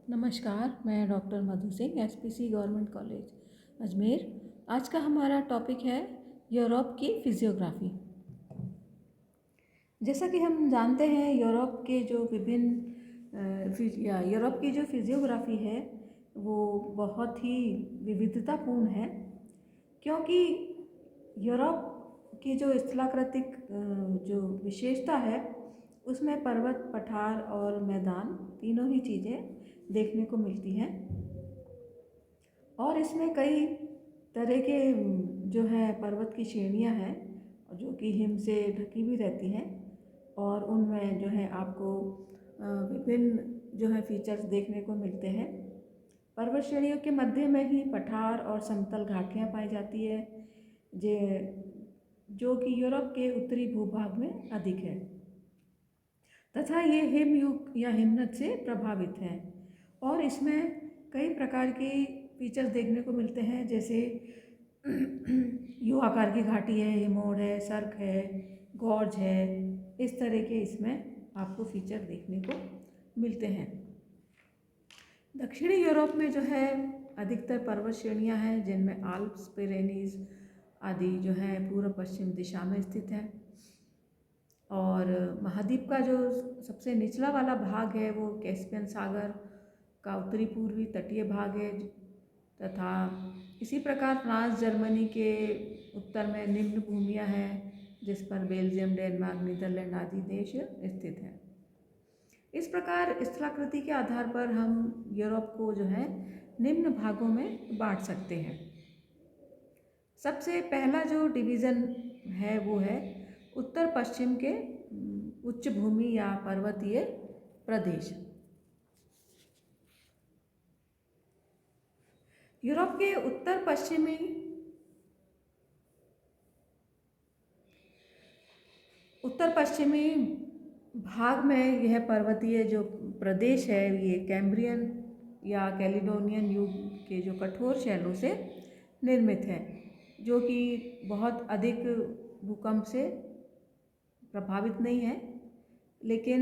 नमस्कार, मैं doctor Madhu Singh, SPC government college Ajmer. आज का हमारा टॉपिक है यूरोप की फिजियोग्राफी। जैसा कि हम जानते हैं, यूरोप के जो यूरोप की जो फिजियोग्राफी है वो बहुत ही विविधतापूर्ण है, क्योंकि यूरोप की जो स्थलाकृतिक जो विशेषता है उसमें पर्वत, पठार और मैदान तीनों ही चीज़ें देखने को मिलती हैं। और इसमें कई तरह के जो है पर्वत की श्रेणियां हैं जो कि हिम से ढकी भी रहती हैं, और उनमें जो है आपको विभिन्न जो है फीचर्स देखने को मिलते हैं। पर्वत श्रेणियों के मध्य में ही पठार और समतल घाटियां पाई जाती है जो कि यूरोप के उत्तरी भूभाग में अधिक है, तथा ये हिमयुग या हिमनद से प्रभावित है। और इसमें कई प्रकार के फीचर्स देखने को मिलते हैं, जैसे यू आकार की घाटी है, हिमोड़ है, सर्क है, गॉर्ज है। इस तरह के इसमें आपको फीचर देखने को मिलते हैं। दक्षिणी यूरोप में जो है अधिकतर पर्वत श्रेणियां हैं, जिनमें आल्प्स, पिरेनीज आदि जो है पूर्व पश्चिम दिशा में स्थित है। और महाद्वीप का जो सबसे निचला वाला भाग है वो कैस्पियन सागर का उत्तरी पूर्वी तटीय भाग है, तथा इसी प्रकार फ्रांस, जर्मनी के उत्तर में निम्न भूमियाँ हैं जिस पर बेल्जियम, डेनमार्क, नीदरलैंड आदि देश स्थित हैं। इस प्रकार स्थलाकृति के आधार पर हम यूरोप को जो है निम्न भागों में बांट सकते हैं। सबसे पहला जो डिवीज़न है वो है उत्तर पश्चिम के उच्च भूमि या पर्वतीय प्रदेश। यूरोप के उत्तर पश्चिमी भाग में यह पर्वतीय जो प्रदेश है ये कैम्ब्रियन या कैलिडोनियन युग के जो कठोर शैलों से निर्मित है, जो कि बहुत अधिक भूकंप से प्रभावित नहीं है। लेकिन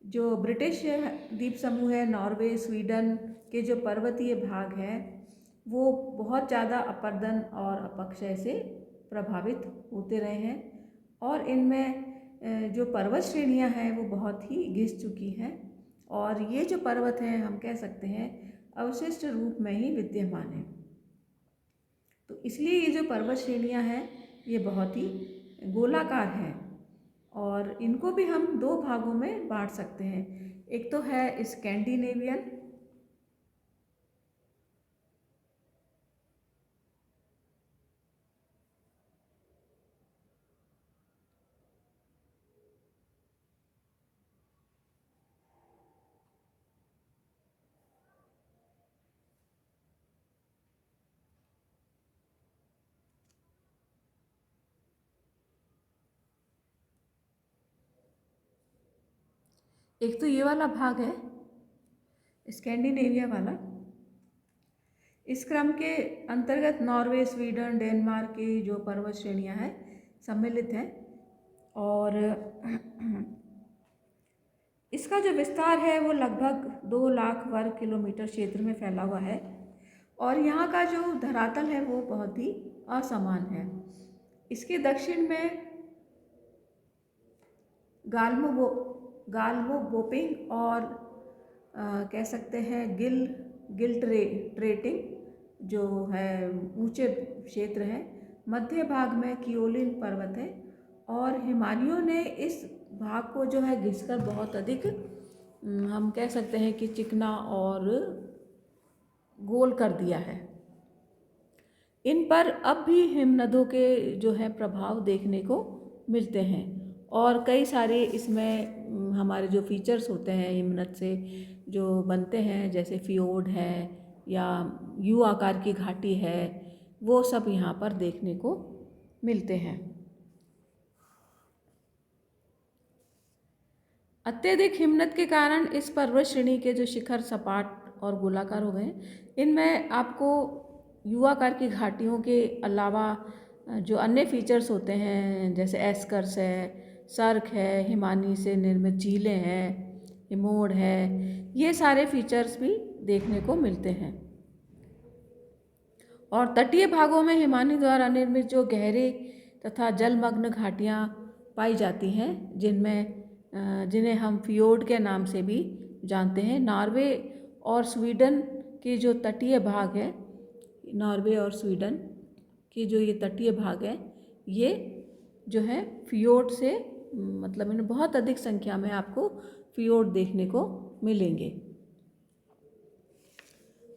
जो ब्रिटिश द्वीप समूह है, नॉर्वे, स्वीडन के जो पर्वतीय भाग हैं वो बहुत ज़्यादा अपरदन और अपक्षय से प्रभावित होते रहे हैं, और इनमें जो पर्वत श्रेणियां हैं वो बहुत ही घिस चुकी हैं, और ये जो पर्वत हैं हम कह सकते हैं अवशिष्ट रूप में ही विद्यमान है। तो इसलिए ये जो पर्वत श्रेणियां हैं ये बहुत ही गोलाकार हैं, और इनको भी हम दो भागों में बांट सकते हैं। एक तो है स्कैंडिनेवियन, एक तो ये वाला भाग है स्कैंडिनेविया वाला। इस क्रम के अंतर्गत नॉर्वे, स्वीडन, डेनमार्क की जो पर्वत श्रेणियां हैं सम्मिलित हैं, और इसका जो विस्तार है वो लगभग 2 लाख वर्ग किलोमीटर क्षेत्र में फैला हुआ है, और यहाँ का जो धरातल है वो बहुत ही असमान है। इसके दक्षिण में गाल्मोबोपिंग और कह सकते हैं गिल्ट्रेटिंग जो है ऊंचे क्षेत्र हैं। मध्य भाग में कियोलिन पर्वत है, और हिमानियों ने इस भाग को जो है घिसकर बहुत अधिक हम कह सकते हैं कि चिकना और गोल कर दिया है। इन पर अब भी हिमनदों के जो है प्रभाव देखने को मिलते हैं, और कई सारे इसमें हमारे जो फीचर्स होते हैं हिमनद से जो बनते हैं, जैसे फियोर्ड है या यू आकार की घाटी है, वो सब यहाँ पर देखने को मिलते हैं। अत्यधिक हिमनद के कारण इस पर्वत श्रेणी के जो शिखर सपाट और गोलाकार हो गए। इनमें आपको यू आकार की घाटियों के अलावा जो अन्य फीचर्स होते हैं, जैसे एस्कर्स है, सर्क है, हिमानी से निर्मित झीलें हैं, मोड़ है, ये सारे फीचर्स भी देखने को मिलते हैं। और तटीय भागों में हिमानी द्वारा निर्मित जो गहरे तथा जलमग्न घाटियाँ पाई जाती हैं, जिन्हें हम फियोर्ड के नाम से भी जानते हैं। नॉर्वे और स्वीडन के जो तटीय भाग है, नॉर्वे और स्वीडन के जो ये तटीय भाग है, ये जो है फियोर्ड से मतलब इनमें बहुत अधिक संख्या में आपको फियोर्ड देखने को मिलेंगे।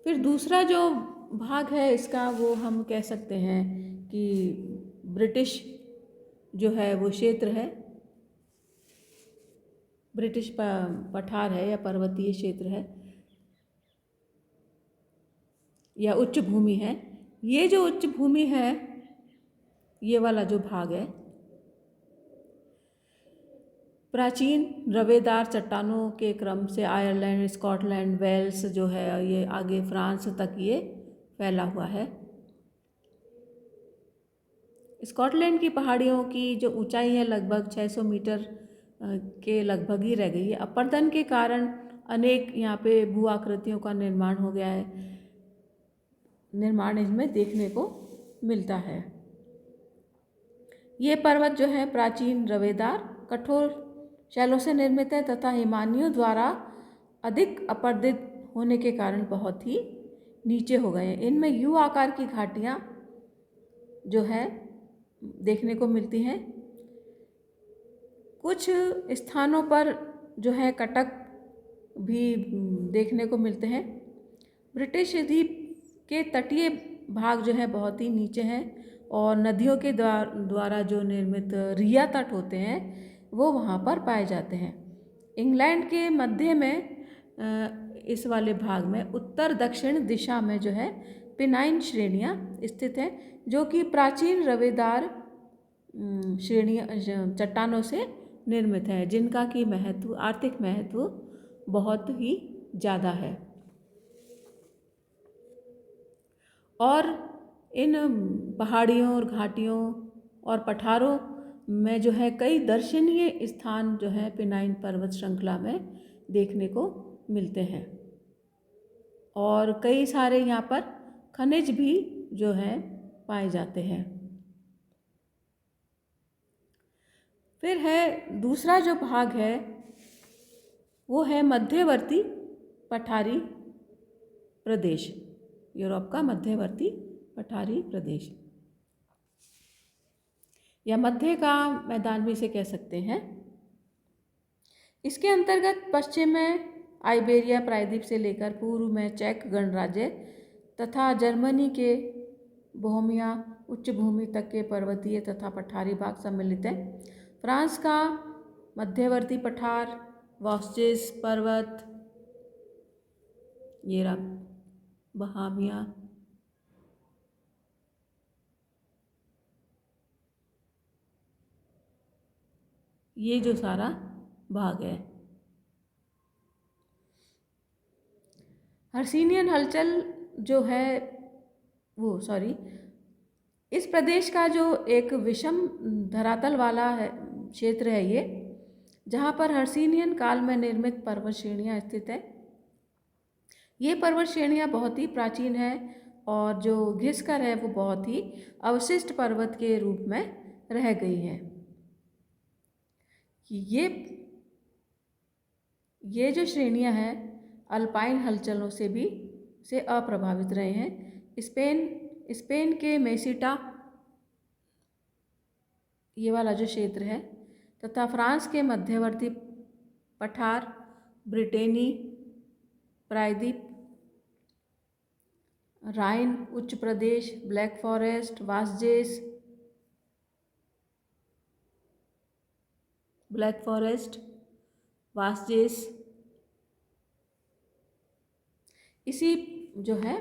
फिर दूसरा जो भाग है इसका, वो हम कह सकते हैं कि ब्रिटिश जो है वो क्षेत्र है, ब्रिटिश पठार है या पर्वतीय क्षेत्र है या उच्च भूमि है। ये जो उच्च भूमि है, ये वाला जो भाग है, प्राचीन रवेदार चट्टानों के क्रम से आयरलैंड, स्कॉटलैंड, वेल्स जो है, ये आगे फ्रांस तक ये फैला हुआ है। स्कॉटलैंड की पहाड़ियों की जो ऊंचाई है लगभग 600 मीटर के लगभग ही रह गई है। अपरदन के कारण अनेक यहाँ पे भू आकृतियों का निर्माण हो गया है, निर्माण इसमें देखने को मिलता है। ये पर्वत जो है प्राचीन रवेदार कठोर शैलों से निर्मित है तथा हिमानियों द्वारा अधिक अपरदित होने के कारण बहुत ही नीचे हो गए हैं। इनमें यू आकार की घाटियाँ जो है देखने को मिलती हैं। कुछ स्थानों पर जो है कटक भी देखने को मिलते हैं। ब्रिटिश द्वीप के तटीय भाग जो है बहुत ही नीचे हैं और नदियों के द्वारा जो निर्मित रिया तट होते हैं वो वहाँ पर पाए जाते हैं। इंग्लैंड के मध्य में इस वाले भाग में उत्तर दक्षिण दिशा में जो है पेनाइन श्रेणियाँ स्थित हैं, जो कि प्राचीन रवेदार श्रेणियाँ चट्टानों से निर्मित है, जिनका की महत्व, आर्थिक महत्व बहुत ही ज़्यादा है। और इन पहाड़ियों और घाटियों और पठारों में जो है कई दर्शनीय स्थान जो है पेनाइन पर्वत श्रृंखला में देखने को मिलते हैं और कई सारे यहाँ पर खनिज भी जो है पाए जाते हैं। फिर है दूसरा जो भाग है वो है मध्यवर्ती पठारी प्रदेश, यूरोप का मध्यवर्ती पठारी प्रदेश या मध्य का मैदान भी इसे कह सकते हैं। इसके अंतर्गत पश्चिम में आइबेरिया प्रायद्वीप से लेकर पूर्व में चेक गणराज्य तथा जर्मनी के बोहेमिया उच्च भूमि तक के पर्वतीय तथा पठारी भाग सम्मिलित है। फ्रांस का मध्यवर्ती पठार वॉस्जेस पर्वत, ये रहा बोहेमिया, ये जो सारा भाग है। हर्सिनियन हलचल जो है वो इस प्रदेश का जो एक विषम धरातल वाला है क्षेत्र है ये, जहाँ पर हर्सिनियन काल में निर्मित पर्वत श्रेणियाँ स्थित है। ये पर्वत श्रेणियाँ बहुत ही प्राचीन है और जो घिसकर है वो बहुत ही अवशिष्ट पर्वत के रूप में रह गई है। ये जो श्रेणियाँ हैं अल्पाइन हलचलों से अप्रभावित रहे हैं। स्पेन के मेसिटा, ये वाला जो क्षेत्र है, तथा फ्रांस के मध्यवर्ती पठार, ब्रिटेनी प्रायद्वीप, राइन उच्च प्रदेश, ब्लैक फॉरेस्ट, वासजेस इसी जो है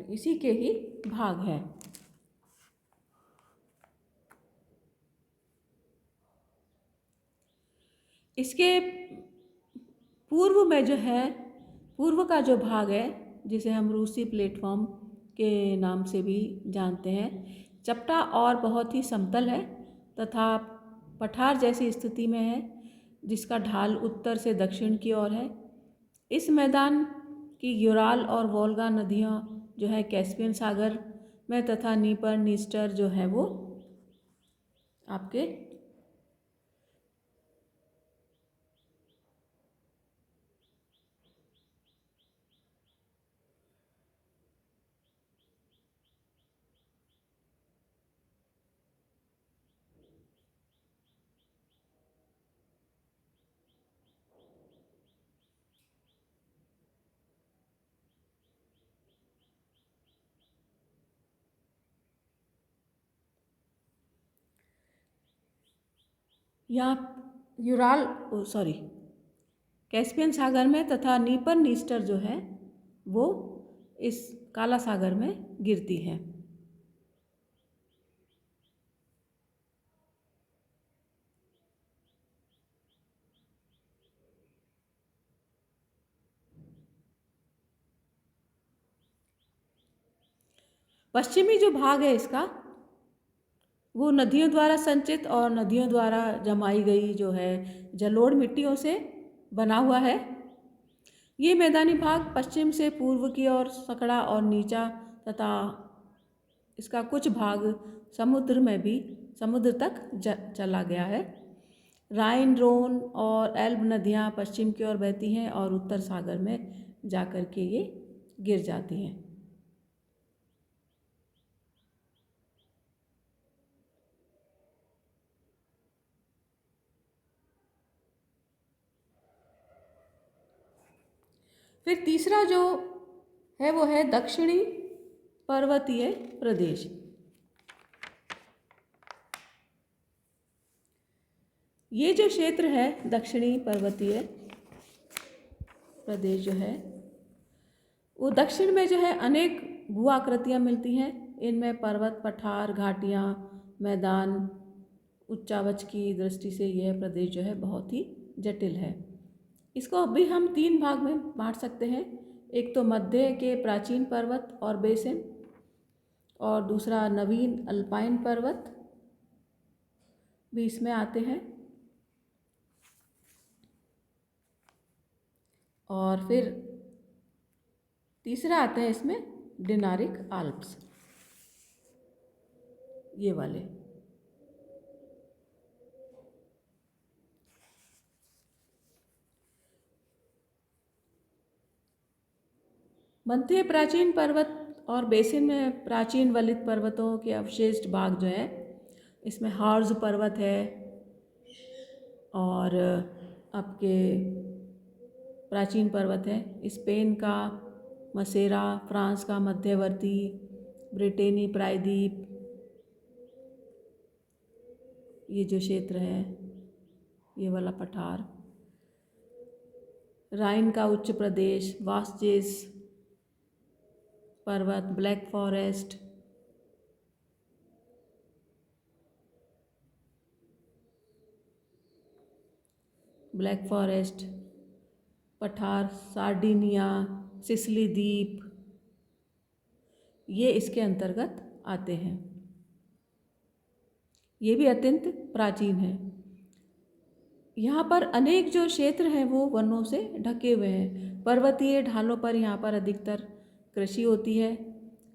इसी के ही भाग है। इसके पूर्व में जो है, पूर्व का जो भाग है जिसे हम रूसी प्लेटफॉर्म के नाम से भी जानते हैं, चपटा और बहुत ही समतल है तथा पठार जैसी स्थिति में है। जिसका ढाल उत्तर से दक्षिण की ओर है। इस मैदान की यूराल और वोल्गा नदियाँ जो है कैस्पियन सागर में तथा नीपर नीस्टर जो है वो आपके यहाँ यूराल सॉरी कैस्पियन सागर में तथा नीपर नीस्टर जो है वो इस काला सागर में गिरती है। पश्चिमी जो भाग है इसका वो नदियों द्वारा संचित और नदियों द्वारा जमाई गई जो है जलोढ़ मिट्टियों से बना हुआ है। ये मैदानी भाग पश्चिम से पूर्व की ओर सकड़ा और नीचा तथा इसका कुछ भाग समुद्र में भी समुद्र तक चला गया है। राइन, रोन और एल्ब नदियाँ पश्चिम की ओर बहती हैं और उत्तर सागर में जाकर के ये गिर जाती हैं। फिर तीसरा जो है वो है दक्षिणी पर्वतीय प्रदेश। ये जो क्षेत्र है दक्षिणी पर्वतीय प्रदेश जो है वो दक्षिण में जो है अनेक भू आकृतियाँ मिलती हैं। इनमें पर्वत, पठार, घाटियाँ, मैदान, उच्चावच की दृष्टि से यह प्रदेश जो है बहुत ही जटिल है। इसको अभी हम 3 भाग में बांट सकते हैं। एक तो मध्य के प्राचीन पर्वत और बेसिन, और दूसरा नवीन अल्पाइन पर्वत भी इसमें आते हैं, और फिर तीसरा आते हैं इसमें डिनारिक आल्प्स, ये वाले। मध्य प्राचीन पर्वत और बेसिन में प्राचीन वलित पर्वतों के अवशिष्ट भाग जो है इसमें हार्ज पर्वत है, और आपके प्राचीन पर्वत है स्पेन का मसेरा, फ्रांस का मध्यवर्ती, ब्रिटेनी प्रायद्वीप, ये जो क्षेत्र है ये वाला पठार, राइन का उच्च प्रदेश, वास्चेस पर्वत, ब्लैक फॉरेस्ट, पठार, सार्डिनिया, सिसिली द्वीप, ये इसके अंतर्गत आते हैं। ये भी अत्यंत प्राचीन है। यहाँ पर अनेक जो क्षेत्र हैं वो वनों से ढके हुए हैं। पर्वतीय ढालों पर यहाँ पर अधिकतर कृषि होती है।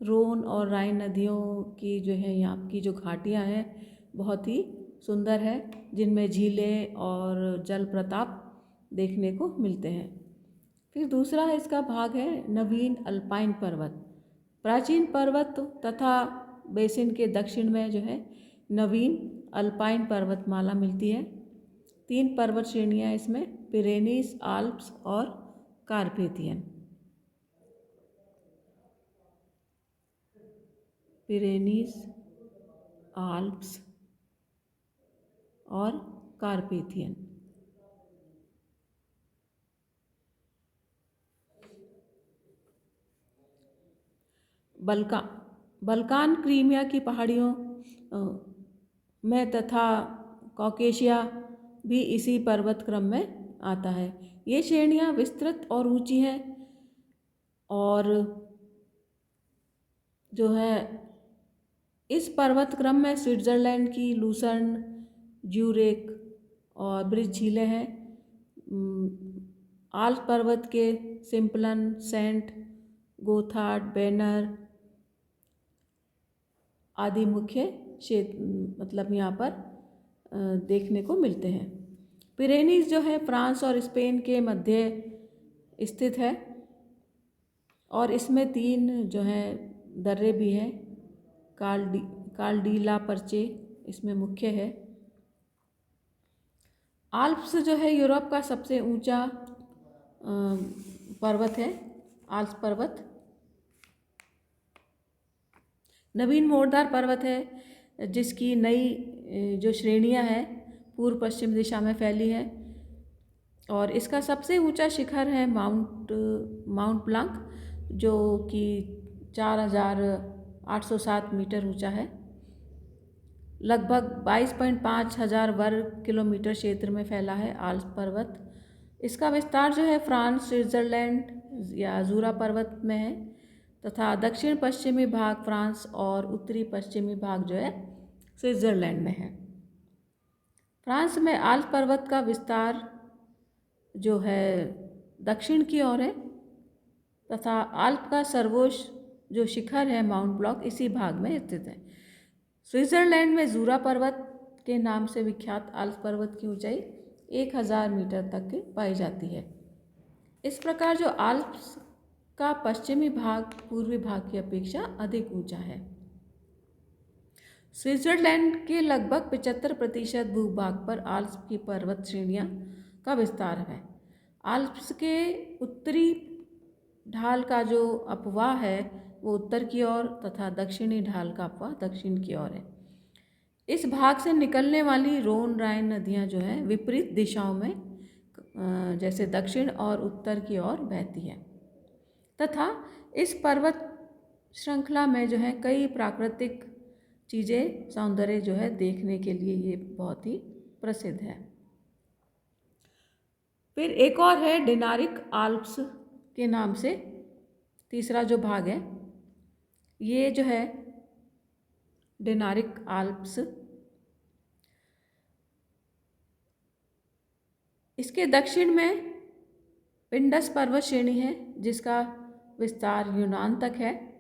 रोन और राइन नदियों की जो है यहाँ की जो घाटियाँ हैं बहुत ही सुंदर है, जिनमें झीलें और जल प्रताप देखने को मिलते हैं। फिर दूसरा इसका भाग है नवीन अल्पाइन पर्वत। प्राचीन पर्वत तथा बेसिन के दक्षिण में जो है नवीन अल्पाइन पर्वतमाला मिलती है। 3 पर्वत श्रेणियाँ इसमें, पिरेनीज, आल्प्स और कार्पेथियन। पिरेनीज, आल्प्स और कार्पेथियन। बल्कान क्रीमिया की पहाड़ियों में तथा कॉकेशिया भी इसी पर्वत क्रम में आता है। ये श्रेणियाँ विस्तृत और ऊंची हैं, और जो है इस पर्वत क्रम में स्विट्ज़रलैंड की लूसर्न, ज्यूरिख और ब्रिज झीलें हैं। आल्प पर्वत के सिम्पलन, सेंट गोथार्ड, बेनर आदि मुख्य क्षेत्र मतलब यहाँ पर देखने को मिलते हैं। पिरेनीज जो है फ्रांस और स्पेन के मध्य स्थित है और इसमें 3 जो है दर्रे भी हैं। काल्डीला पर्चे इसमें मुख्य है। आल्प्स जो है यूरोप का सबसे ऊंचा पर्वत है, आल्प्स पर्वत। नवीन मोरदार पर्वत है जिसकी नई जो श्रेणियां हैं पूर्व पश्चिम दिशा में फैली है और इसका सबसे ऊंचा शिखर है माउंट ब्लांक जो कि 4,807 मीटर ऊंचा है। लगभग 22.5 हजार वर्ग किलोमीटर क्षेत्र में फैला है आल्प्स पर्वत। इसका विस्तार जो है फ्रांस, स्विट्ज़रलैंड या जूरा पर्वत में है तथा दक्षिण पश्चिमी भाग फ्रांस और उत्तरी पश्चिमी भाग जो है स्विट्ज़रलैंड में है। फ्रांस में आल्प्स पर्वत का विस्तार जो है दक्षिण की ओर है तथा आल्प का सर्वोच्च जो शिखर है माउंट ब्लॉक इसी भाग में स्थित है। स्विट्ज़रलैंड में जूरा पर्वत के नाम से विख्यात आल्प्स पर्वत की ऊंचाई 1,000 मीटर तक की पाई जाती है। इस प्रकार जो आल्प्स का पश्चिमी भाग पूर्वी भाग की अपेक्षा अधिक ऊंचा है। स्विट्ज़रलैंड के लगभग 75% भूभाग पर आल्प्स की पर्वत श्रेणियां का विस्तार है। आल्प्स के उत्तरी ढाल का जो अपवाह है वो उत्तर की ओर तथा दक्षिणी ढाल का अपवाह दक्षिण की ओर है। इस भाग से निकलने वाली रोन राइन नदियां जो हैं विपरीत दिशाओं में जैसे दक्षिण और उत्तर की ओर बहती है तथा इस पर्वत श्रृंखला में जो है कई प्राकृतिक चीज़ें सौंदर्य जो है देखने के लिए ये बहुत ही प्रसिद्ध है। फिर एक और है डिनारिक आल्प्स के नाम से तीसरा जो भाग है ये जो है डिनारिक आल्प्स। इसके दक्षिण में पिंडस पर्वत श्रेणी है जिसका विस्तार यूनान तक है।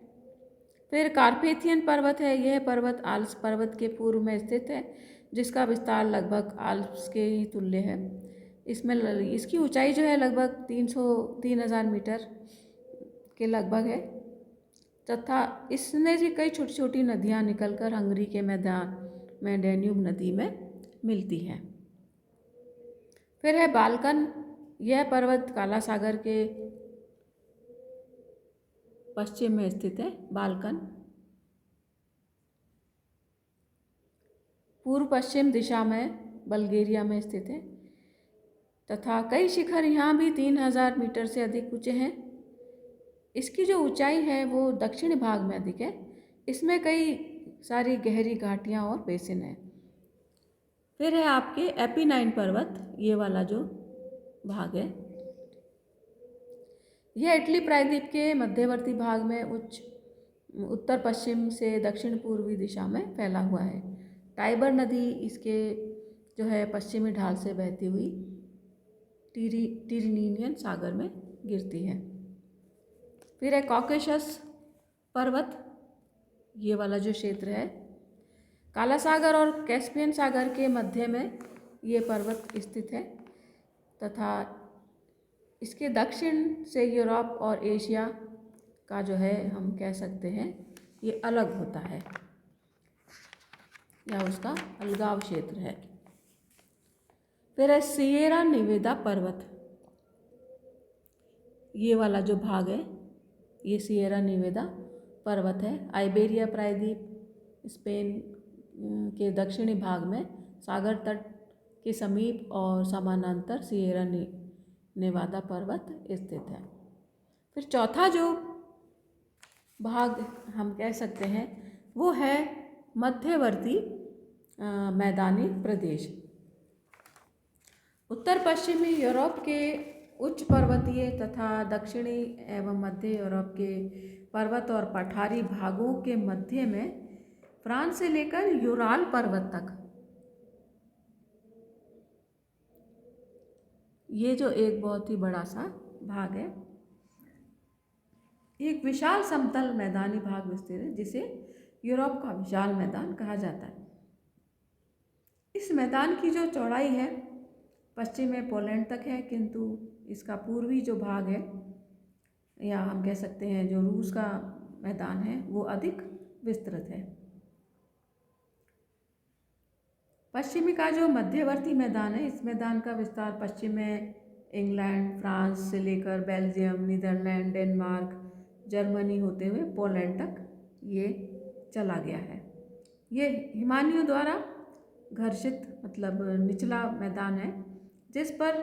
फिर कार्पेथियन पर्वत है, यह पर्वत आल्प्स पर्वत के पूर्व में स्थित है जिसका विस्तार लगभग आल्प्स के ही तुल्य है। इसमें इसकी ऊंचाई जो है लगभग 3,000 मीटर के लगभग है तथा इसमें से कई छोटी छोटी नदियाँ निकलकर हंगरी के मैदान में डैन्यूब नदी में मिलती हैं। फिर है बाल्कन, यह पर्वत काला सागर के पश्चिम में स्थित है। बाल्कन पूर्व पश्चिम दिशा में बल्गेरिया में स्थित है तथा कई शिखर यहाँ भी 3,000 मीटर से अधिक ऊंचे हैं। इसकी जो ऊंचाई है वो दक्षिणी भाग में अधिक है। इसमें कई सारी गहरी घाटियाँ और बेसिन हैं। फिर है आपके एपिनाइन पर्वत, ये वाला जो भाग है यह इटली प्रायद्वीप के मध्यवर्ती भाग में उत्तर पश्चिम से दक्षिण पूर्वी दिशा में फैला हुआ है। टाइबर नदी इसके जो है पश्चिमी ढाल से बहती हुई टिरिनियन सागर में गिरती है। फिर है कॉकेशस पर्वत, ये वाला जो क्षेत्र है काला सागर और कैस्पियन सागर के मध्य में ये पर्वत स्थित है तथा इसके दक्षिण से यूरोप और एशिया का जो है हम कह सकते हैं ये अलग होता है या उसका अलगाव क्षेत्र है। फिर है सिएरा नेवेदा पर्वत, ये वाला जो भाग है ये सिएरा नेवेदा पर्वत है। आइबेरिया प्रायद्वीप स्पेन के दक्षिणी भाग में सागर तट के समीप और समानांतर सिएरा नेवादा पर्वत स्थित है। फिर चौथा जो भाग हम कह सकते हैं वो है मध्यवर्ती मैदानी प्रदेश। उत्तर पश्चिमी यूरोप के उच्च पर्वतीय तथा दक्षिणी एवं मध्य यूरोप के पर्वत और पठारी भागों के मध्य में फ्रांस से लेकर यूराल पर्वत तक ये जो एक बहुत ही बड़ा सा भाग है, एक विशाल समतल मैदानी भाग विस्तार है जिसे यूरोप का विशाल मैदान कहा जाता है। इस मैदान की जो चौड़ाई है पश्चिम में पोलैंड तक है, किंतु इसका पूर्वी जो भाग है, या हम कह सकते हैं जो रूस का मैदान है, वो अधिक विस्तृत है। पश्चिमी का जो मध्यवर्ती मैदान है, इस मैदान का विस्तार पश्चिम में इंग्लैंड, फ्रांस से लेकर बेल्जियम, नीदरलैंड, डेनमार्क, जर्मनी होते हुए पोलैंड तक ये चला गया है। ये हिमानियों द्वारा घर्षित मतलब निचला मैदान है, जिस पर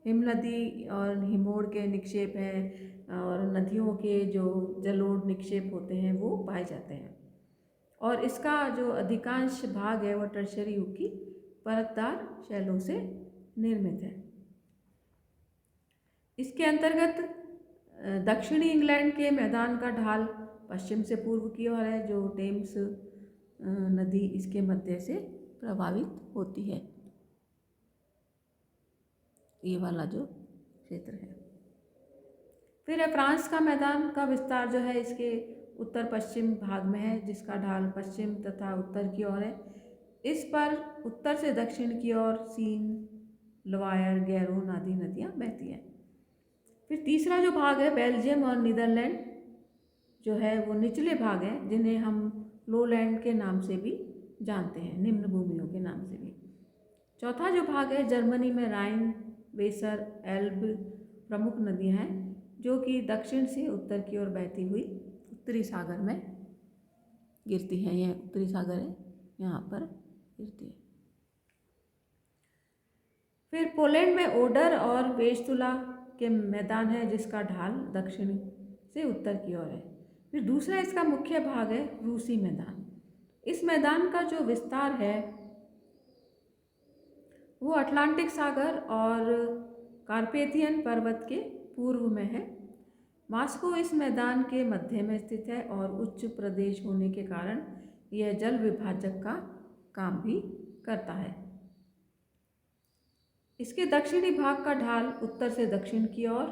हिमनदी और हिमोड़ के निक्षेप हैं और नदियों के जो जलोढ़ निक्षेप होते हैं वो पाए जाते हैं। और इसका जो अधिकांश भाग है वो टर्शियरी युग की परतदार शैलों से निर्मित है। इसके अंतर्गत दक्षिणी इंग्लैंड के मैदान का ढाल पश्चिम से पूर्व की ओर है, जो टेम्स नदी इसके मध्य से प्रभावित होती है। ये वाला जो क्षेत्र है। फिर है फ्रांस का मैदान का विस्तार जो है इसके उत्तर पश्चिम भाग में है, जिसका ढाल पश्चिम तथा उत्तर की ओर है। इस पर उत्तर से दक्षिण की ओर सीन, लोवायर, गैरोन आदि नदियाँ बहती हैं। फिर तीसरा जो भाग है बेल्जियम और नीदरलैंड जो है वो निचले भाग हैं, जिन्हें हम लोलैंड के नाम से भी जानते हैं, निम्न भूमियों के नाम से भी। चौथा जो भाग है जर्मनी में राइन, वेसर, एल्ब प्रमुख नदियाँ हैं, जो कि दक्षिण से उत्तर की ओर बहती हुई उत्तरी सागर में गिरती हैं। यह उत्तरी सागर है, यहाँ पर गिरती है। फिर पोलैंड में ओडर और वेस्तुला के मैदान है, जिसका ढाल दक्षिण से उत्तर की ओर है। फिर दूसरा इसका मुख्य भाग है रूसी मैदान। इस मैदान का जो विस्तार है वो अटलांटिक सागर और कार्पेथियन पर्वत के पूर्व में है। मॉस्को इस मैदान के मध्य में स्थित है और उच्च प्रदेश होने के कारण यह जल विभाजक का काम भी करता है। इसके दक्षिणी भाग का ढाल उत्तर से दक्षिण की ओर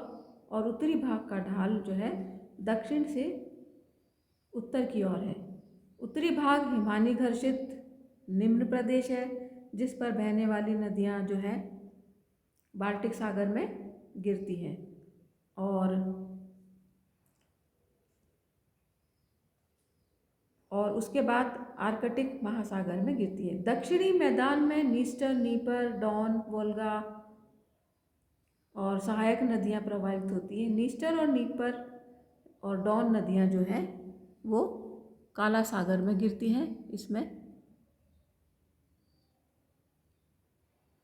और उत्तरी भाग का ढाल जो है दक्षिण से उत्तर की ओर है। उत्तरी भाग हिमानी घर्षित निम्न प्रदेश है, जिस पर बहने वाली नदियाँ जो है बाल्टिक सागर में गिरती हैं और उसके बाद आर्कटिक महासागर में गिरती है। दक्षिणी मैदान में नीस्टर, नीपर, डॉन, वोल्गा और सहायक नदियाँ प्रवाहित होती हैं। नीस्टर और नीपर और डॉन नदियाँ जो हैं वो काला सागर में गिरती हैं, इसमें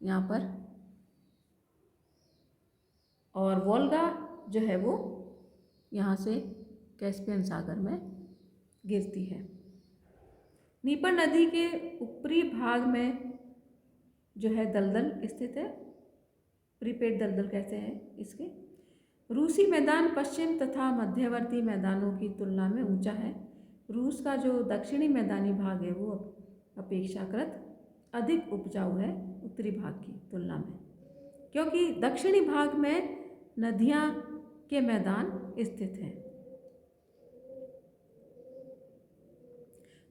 यहाँ पर, और वोल्गा जो है वो यहाँ से कैस्पियन सागर में गिरती है। नीपर नदी के ऊपरी भाग में जो है दलदल स्थित है, प्रीपेड दलदल कहते हैं इसके। रूसी मैदान पश्चिम तथा मध्यवर्ती मैदानों की तुलना में ऊंचा है। रूस का जो दक्षिणी मैदानी भाग है वो अपेक्षाकृत अधिक उपजाऊ है उत्तरी भाग की तुलना में, क्योंकि दक्षिणी भाग में नदियाँ के मैदान स्थित हैं।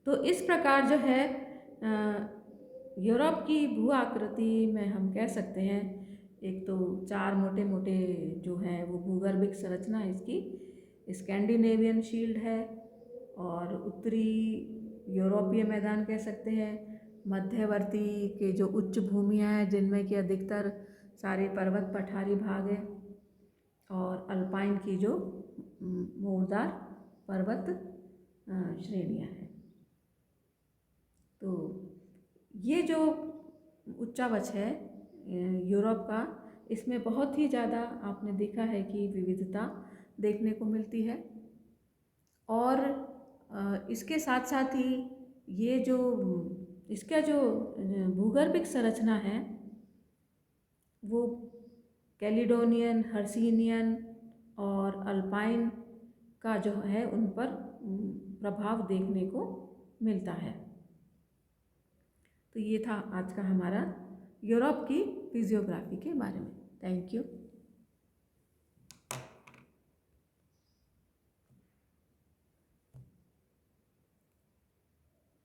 तो इस प्रकार जो है यूरोप की भू आकृति में हम कह सकते हैं, एक तो चार मोटे मोटे जो हैं वो भूगर्भिक संरचना है इसकी, स्कैंडिनेवियन शील्ड है, और उत्तरी यूरोपीय मैदान कह सकते हैं, मध्यवर्ती के जो उच्च भूमियाँ हैं जिनमें कि अधिकतर सारे पर्वत पठारी भाग हैं, और अल्पाइन की जो मोरदार पर्वत श्रेणियाँ हैं। तो ये जो उच्चावच है यूरोप का, इसमें बहुत ही ज़्यादा आपने देखा है कि विविधता देखने को मिलती है। और इसके साथ साथ ही ये जो इसका जो भूगर्भिक संरचना है वो कैलिडोनियन, हर्सिनियन और अल्पाइन का जो है उन पर प्रभाव देखने को मिलता है। तो ये था आज का हमारा यूरोप की फिजियोग्राफी के बारे में। Thank you.